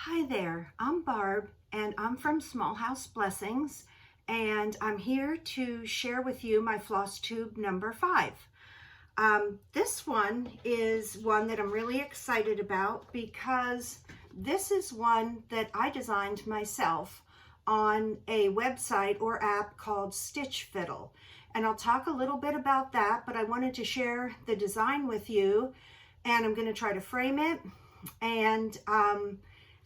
Hi there, I'm Barb and I'm from Small House Blessings, and I'm here to share with you my FlossTube number 5. This one is one that I'm really excited about because this is one that I designed myself on a website or app called Stitchfiddle. And I'll talk a little bit about that, but I wanted to share the design with you, and I'm going to try to frame it, and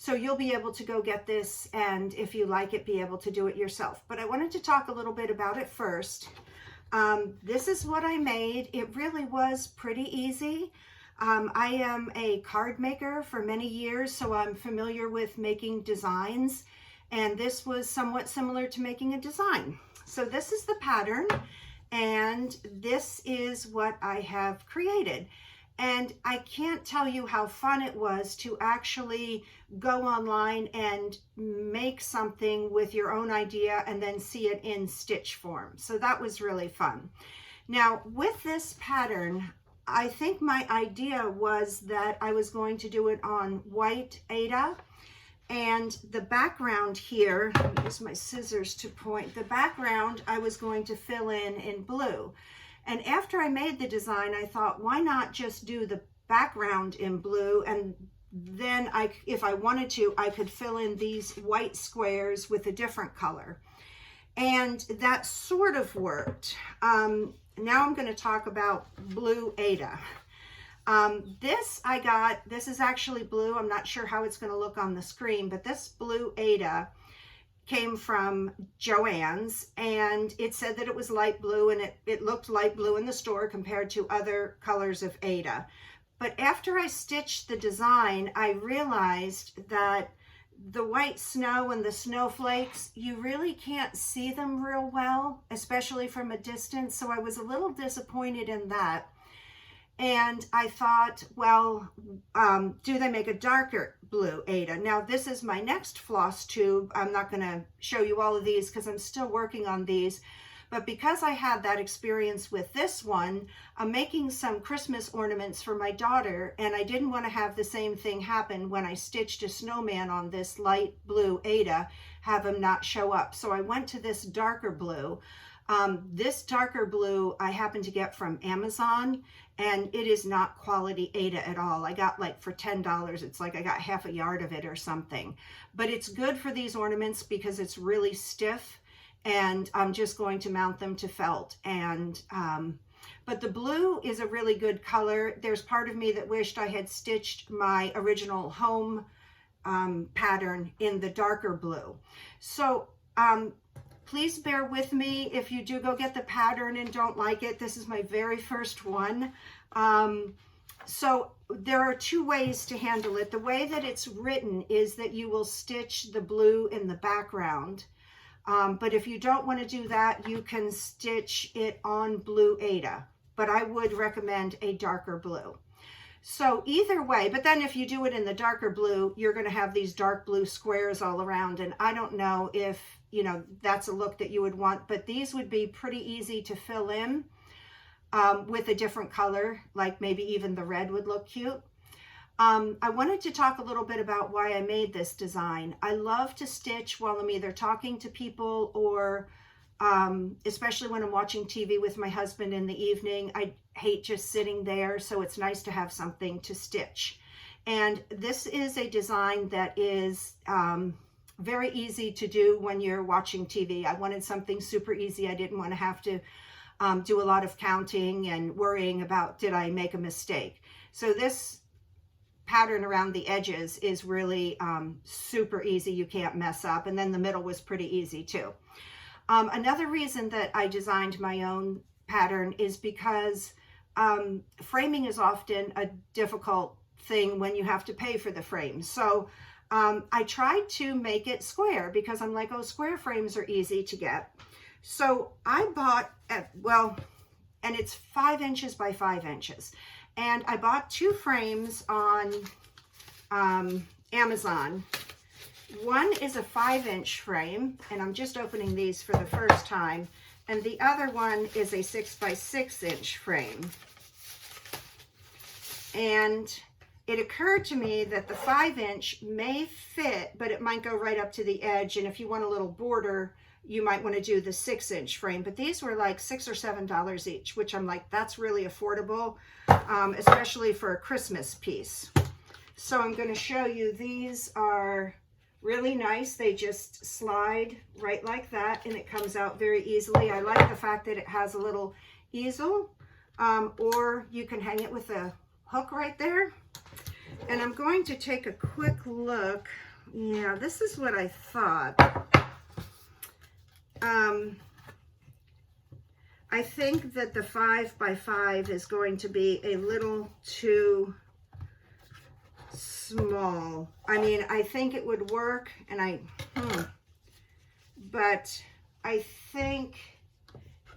so you'll be able to go get this, and if you like it, be able to do it yourself. But I wanted to talk a little bit about it first. This is what I made. It really was pretty easy. I am a card maker for many years, so I'm familiar with making designs, and this was somewhat similar to making a design. So this is the pattern, and this is what I have created. And I can't tell you how fun it was to actually go online and make something with your own idea and then see it in stitch form. So that was really fun. Now with this pattern, I think my idea was that I was going to do it on white Aida, and the background here, let me use my scissors to point, the background I was going to fill in blue. And after I made the design, I thought, why not just do the background in blue, and then if I wanted to, I could fill in these white squares with a different color. And that sort of worked. Now I'm going to talk about blue Aida. This is actually blue. I'm not sure how it's going to look on the screen, but this blue Aida came from Joann's, and it said that it was light blue, and it looked light blue in the store compared to other colors of Aida. But after I stitched the design, I realized that the white snow and the snowflakes, you really can't see them real well, especially from a distance. So I was a little disappointed in that. And I thought, well, do they make a darker blue Aida? Now this is my next floss tube. I'm not going to show you all of these because I'm still working on these. But because I had that experience with this one, I'm making some Christmas ornaments for my daughter, and I didn't want to have the same thing happen when I stitched a snowman on this light blue Aida, have him not show up. So I went to this darker blue. This darker blue I happened to get from Amazon, and it is not quality Aida at all. I got like for $10, it's like I got half a yard of it or something. But it's good for these ornaments because it's really stiff, and I'm just going to mount them to felt. And but the blue is a really good color. There's part of me that wished I had stitched my original home pattern in the darker blue. So please bear with me if you do go get the pattern and don't like it. This is my very first one. So there are two ways to handle it. The way that it's written is that you will stitch the blue in the background. But if you don't want to do that, you can stitch it on blue Aida. But I would recommend a darker blue. So either way, but then if you do it in the darker blue, you're going to have these dark blue squares all around. And I don't know if, you know, that's a look that you would want, but these would be pretty easy to fill in with a different color, like maybe even the red would look cute. I wanted to talk a little bit about why I made this design. I love to stitch while I'm either talking to people or especially when I'm watching TV with my husband in the evening. I hate just sitting there, so it's nice to have something to stitch. And this is a design that is very easy to do when you're watching TV. I wanted something super easy. I didn't want to have to do a lot of counting and worrying about, did I make a mistake? So this pattern around the edges is really super easy. You can't mess up. And then the middle was pretty easy too. Another reason that I designed my own pattern is because framing is often a difficult thing when you have to pay for the frame. So I tried to make it square because I'm like, oh, square frames are easy to get. So I bought, and it's 5 inches by 5 inches. And I bought 2 frames on Amazon. One is a 5-inch frame, and I'm just opening these for the first time. And the other one is a 6 by 6 inch frame. And it occurred to me that the 5-inch may fit, but it might go right up to the edge. And if you want a little border, you might want to do the 6-inch frame. But these were like $6 or $7 each, which I'm like, that's really affordable, especially for a Christmas piece. So I'm going to show you, these are really nice. They just slide right like that, and it comes out very easily. I like the fact that it has a little easel, or you can hang it with a hook right there. And I'm going to take a quick look. Yeah, this is what I thought. I think that the 5x5 is going to be a little too small. I mean, I think it would work, and but I think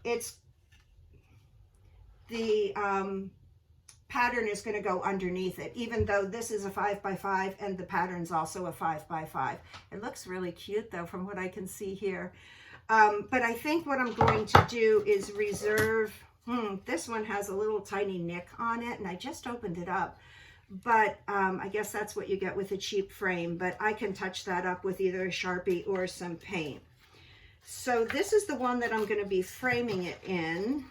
it's the pattern is going to go underneath it, even though this is a 5x5 and the pattern's also a 5x5. It looks really cute though from what I can see here. But I think what I'm going to do is reserve, this one has a little tiny nick on it, and I just opened it up. But I guess that's what you get with a cheap frame, but I can touch that up with either a Sharpie or some paint. So this is the one that I'm going to be framing it in.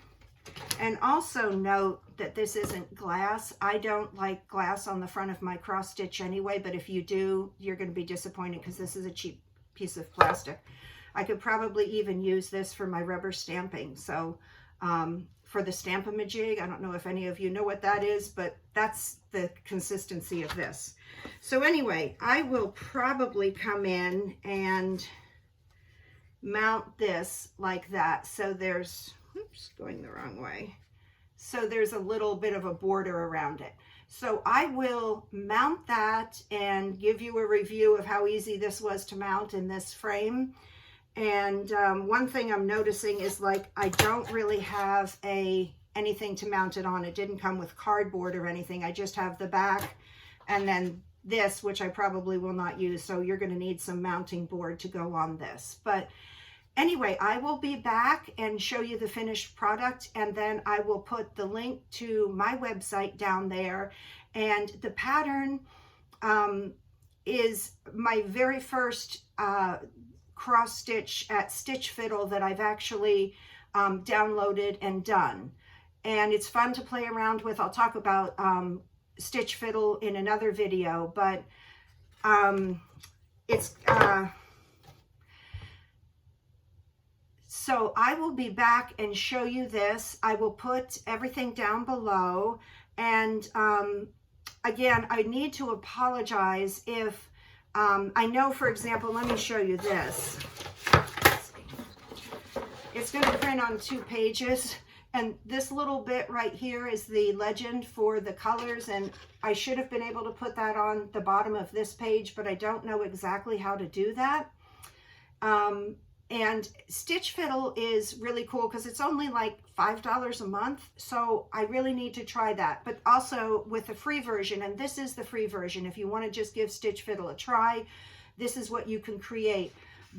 And also note that this isn't glass. I don't like glass on the front of my cross stitch anyway, but if you do, you're going to be disappointed because this is a cheap piece of plastic. I could probably even use this for my rubber stamping. So for the Stamp-A-Majig, I don't know if any of you know what that is, but that's the consistency of this. So anyway, I will probably come in and mount this like that. So there's, oops, going the wrong way. So there's a little bit of a border around it. So I will mount that and give you a review of how easy this was to mount in this frame. And one thing I'm noticing is, like, I don't really have anything to mount it on. It didn't come with cardboard or anything. I just have the back and then this, which I probably will not use. So you're going to need some mounting board to go on this. But anyway, I will be back and show you the finished product, and then I will put the link to my website down there. And the pattern is my very first cross stitch at Stitchfiddle that I've actually downloaded and done. And it's fun to play around with. I'll talk about Stitchfiddle in another video, but it's... So I will be back and show you this. I will put everything down below. And again, I need to apologize if, I know, for example, let me show you this. It's going to print on 2 pages. And this little bit right here is the legend for the colors. And I should have been able to put that on the bottom of this page, but I don't know exactly how to do that. And Stitchfiddle is really cool because it's only like $5 a month. So I really need to try that. But also with the free version, and this is the free version. If you want to just give Stitchfiddle a try, this is what you can create.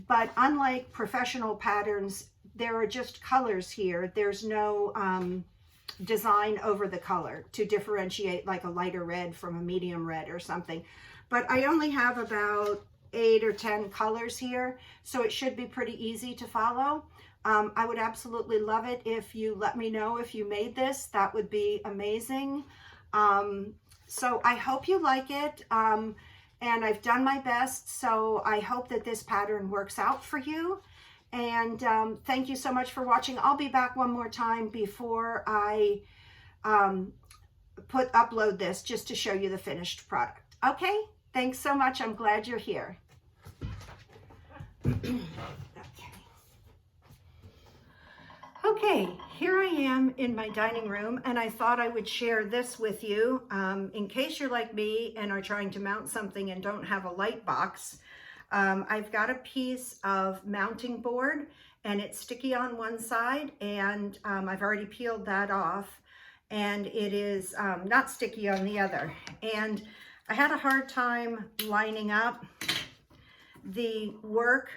But unlike professional patterns, there are just colors here. There's no design over the color to differentiate like a lighter red from a medium red or something. But I only have about 8 or 10 colors here, so it should be pretty easy to follow. I would absolutely love it if you let me know if you made this. That would be amazing. So I hope you like it, and I've done my best, so I hope that this pattern works out for you. And thank you so much for watching. I'll be back one more time before I upload this, just to show you the finished product. Okay? Thanks so much. I'm glad you're here. Okay, here I am in my dining room, and I thought I would share this with you in case you're like me and are trying to mount something and don't have a light box. I've got a piece of mounting board, and it's sticky on one side, and I've already peeled that off, and it is not sticky on the other. And I had a hard time lining up the work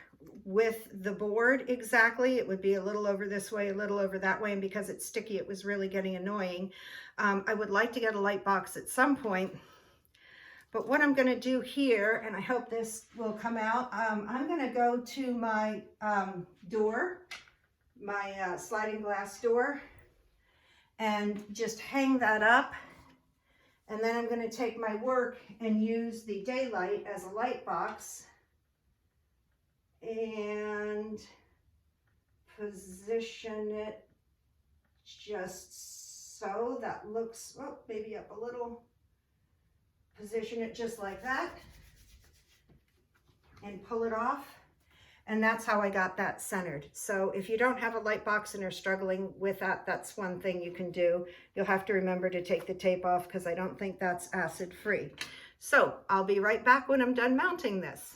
with the board exactly. It would be a little over this way, a little over that way, and because it's sticky, it was really getting annoying. I would like to get a light box at some point, But what I'm going to do here, and I hope this will come out, I'm going to go to my door, my sliding glass door, and just hang that up. And then I'm going to take my work and use the daylight as a light box and position it just so that looks, oh, maybe up a little. Position it just like that and pull it off. And that's how I got that centered. So if you don't have a light box and are struggling with that, that's one thing you can do. You'll have to remember to take the tape off because I don't think that's acid free. So I'll be right back when I'm done mounting this.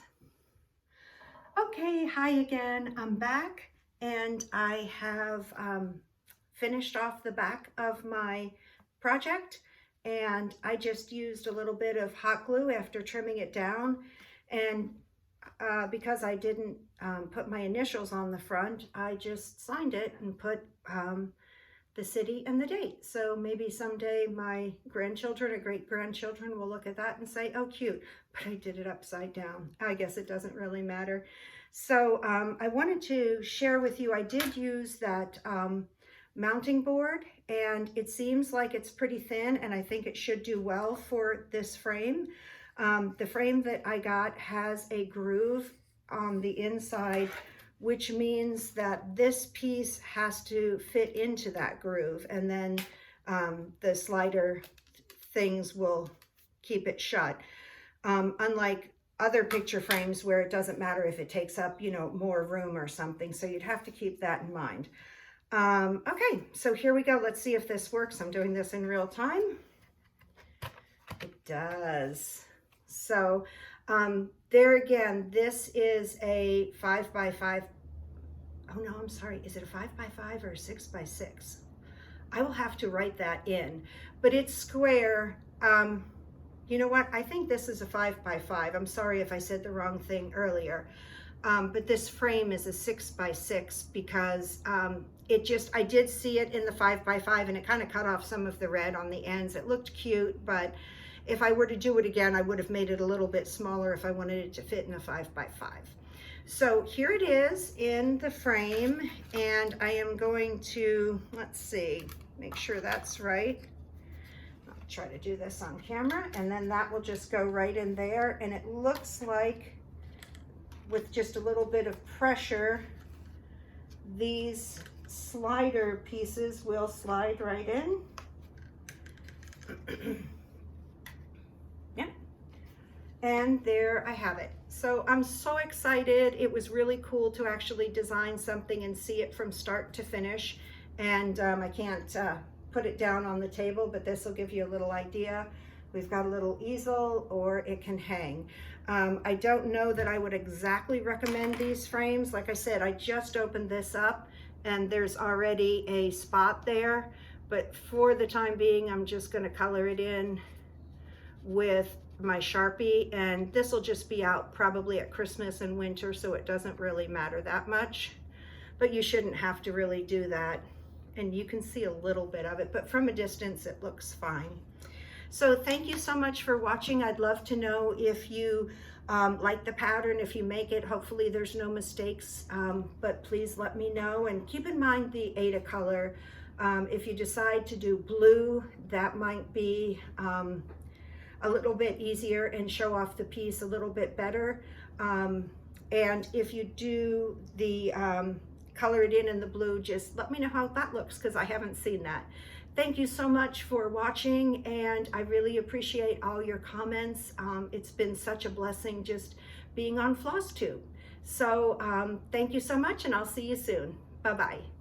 Okay, hi again. I'm back and I have finished off the back of my project, and I just used a little bit of hot glue after trimming it down, and because I didn't put my initials on the front, I just signed it and put the city and the date. So maybe someday my grandchildren or great-grandchildren will look at that and say, oh, cute, but I did it upside down. I guess it doesn't really matter. So I wanted to share with you, I did use that mounting board, and it seems like it's pretty thin, and I think it should do well for this frame. The frame that I got has a groove on the inside, which means that this piece has to fit into that groove, and then the slider things will keep it shut. Unlike other picture frames where it doesn't matter if it takes up, you know, more room or something. So you'd have to keep that in mind. Okay, so here we go. Let's see if this works. I'm doing this in real time. It does. So there again, this is a 5x5. Oh no, I'm sorry. Is it a 5x5 or a 6x6? I will have to write that in, but it's square. You know what? I think this is a 5x5. I'm sorry if I said the wrong thing earlier. But this frame is a 6x6 because I did see it in the 5x5 and it kind of cut off some of the red on the ends. It looked cute, but if I were to do it again, I would have made it a little bit smaller if I wanted it to fit in a 5x5. So here it is in the frame, and I am going to, let's see, make sure that's right. I'll try to do this on camera, and then that will just go right in there, and it looks like with just a little bit of pressure, these slider pieces will slide right in. Yeah, and there I have it. So I'm so excited. It was really cool to actually design something and see it from start to finish. And I can't put it down on the table, but this will give you a little idea. We've got a little easel, or it can hang. I don't know that I would exactly recommend these frames. Like I said, I just opened this up and there's already a spot there, but for the time being, I'm just gonna color it in with my Sharpie, and this will just be out probably at Christmas and winter, so it doesn't really matter that much, but you shouldn't have to really do that. And you can see a little bit of it, but from a distance, it looks fine. So thank you so much for watching. I'd love to know if you like the pattern, if you make it. Hopefully there's no mistakes, but please let me know. And keep in mind the Aida color. If you decide to do blue, that might be a little bit easier and show off the piece a little bit better. And if you do the color it in the blue, just let me know how that looks, because I haven't seen that. Thank you so much for watching, and I really appreciate all your comments. It's been such a blessing just being on FlossTube. So thank you so much, and I'll see you soon. Bye-bye.